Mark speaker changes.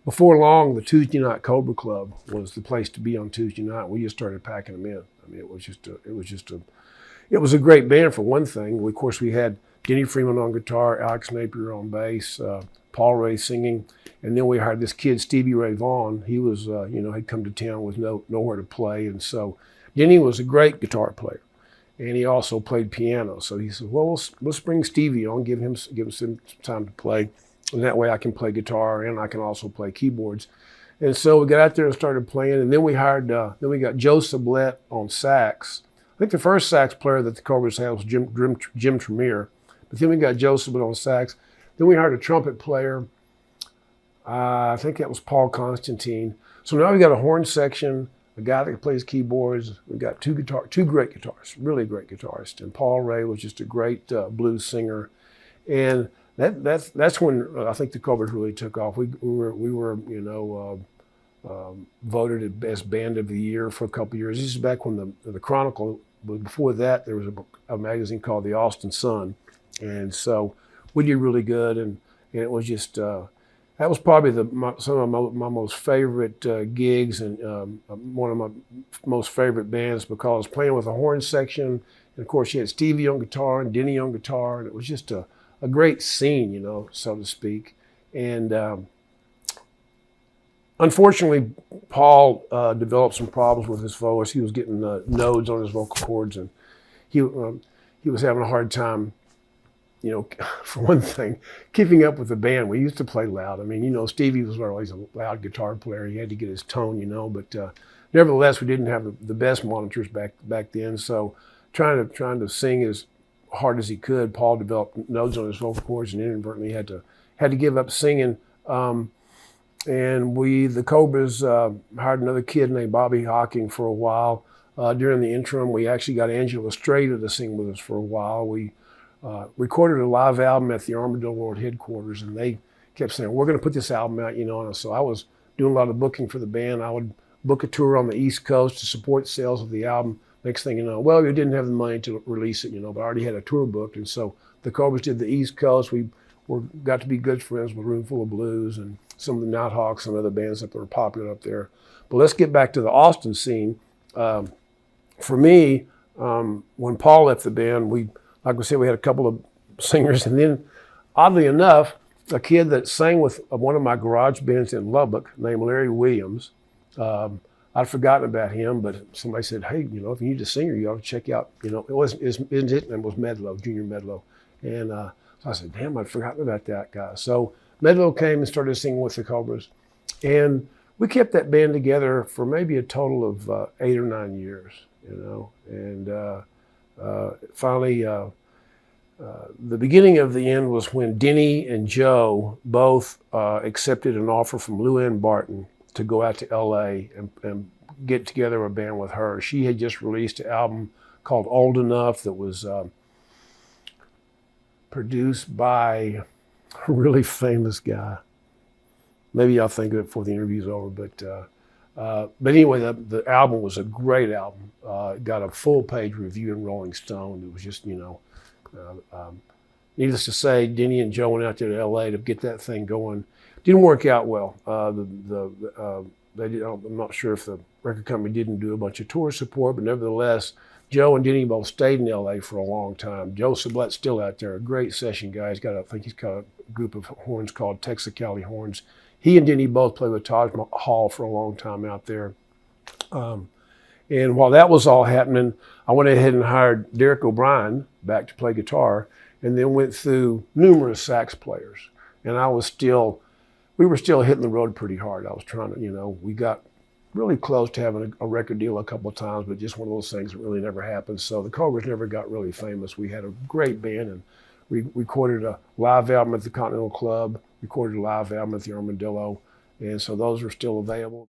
Speaker 1: before long, the Tuesday night Cobra Club was the place to be on Tuesday night. We just started packing them in. I mean, it was a great band for one thing. Of course, we had Denny Freeman on guitar, Alex Napier on bass, Paul Ray singing, and then we hired this kid, Stevie Ray Vaughan. He was, had come to town with nowhere to play, and so Denny was a great guitar player, and he also played piano. So he said, "Well, let's bring Stevie on, give him some time to play, and that way I can play guitar and I can also play keyboards." And so we got out there and started playing, and then we got Joe Sublette on sax. I think the first sax player that the Cobras had was Jim Tremere, but then we got Joe Sublette on sax. Then we hired a trumpet player. I think that was Paul Constantine. So now we got a horn section, a guy that plays keyboards. We've got two great guitarists, really great guitarists. And Paul Ray was just a great blues singer. And that's when I think the Cobras really took off. We were voted as Band of the Year for a couple of years. This is back when the Chronicle. But before that, there was a magazine called the Austin Sun, and so we did really good. And it was just that was probably some of my most favorite gigs, and one of my most favorite bands, because playing with a horn section, and of course you had Stevie on guitar and Denny on guitar, and it was just a great scene, so to speak. And unfortunately, Paul developed some problems with his voice. He was getting nodes on his vocal cords, and he was having a hard time, for one thing, keeping up with the band. We used to play loud. I mean, Stevie was always a loud guitar player. He had to get his tone, but nevertheless, we didn't have the best monitors back then. So trying to sing as hard as he could, Paul developed nodes on his vocal cords and inadvertently had to give up singing. And the Cobras hired another kid named Bobby Hocking for a while. During the interim, we actually got Angela Strader to sing with us for a while. We recorded a live album at the Armadillo World headquarters, and they kept saying, "We're going to put this album out," And so I was doing a lot of booking for the band. I would book a tour on the East Coast to support sales of the album. Next thing you know, well, we didn't have the money to release it, but I already had a tour booked. And so the Cobras did the East Coast. We got to be good friends with Roomful of Blues and some of the Nighthawks and other bands that were popular up there. But let's get back to the Austin scene. For me, when Paul left the band, like we said, we had a couple of singers. And then, oddly enough, a kid that sang with one of my garage bands in Lubbock named Larry Williams, I'd forgotten about him, but somebody said, "Hey, if you need a singer, you ought to check out," his name was Medlow, Junior Medlow. And so I said, "Damn, I'd forgotten about that guy." So Medlow came and started singing with the Cobras. And we kept that band together for maybe a total of 8 or 9 years, And finally, the beginning of the end was when Denny and Joe both accepted an offer from Lou Ann Barton to go out to L.A. and get together a band with her. She had just released an album called Old Enough that was produced by a really famous guy. Maybe I'll think of it before the interview's over. But anyway, the album was a great album. It got a full-page review in Rolling Stone. It was just, needless to say, Denny and Joe went out there to L.A. to get that thing going. Didn't work out well. I'm not sure if the record company didn't do a bunch of tour support, but nevertheless, Joe and Denny both stayed in L.A. for a long time. Joe Sublette's still out there, a great session guy. I think he's got a group of horns called Texas-Cali Horns. He and Denny both played with Taj Mahal for a long time out there. And while that was all happening, I went ahead and hired Derek O'Brien back to play guitar, and then went through numerous sax players. And we were still hitting the road pretty hard. I was trying to, we got really close to having a record deal a couple of times, but just one of those things that really never happened. So the Cobras never got really famous. We had a great band, and we recorded a live album at the Continental Club, recorded a live album at the Armadillo, and so those are still available.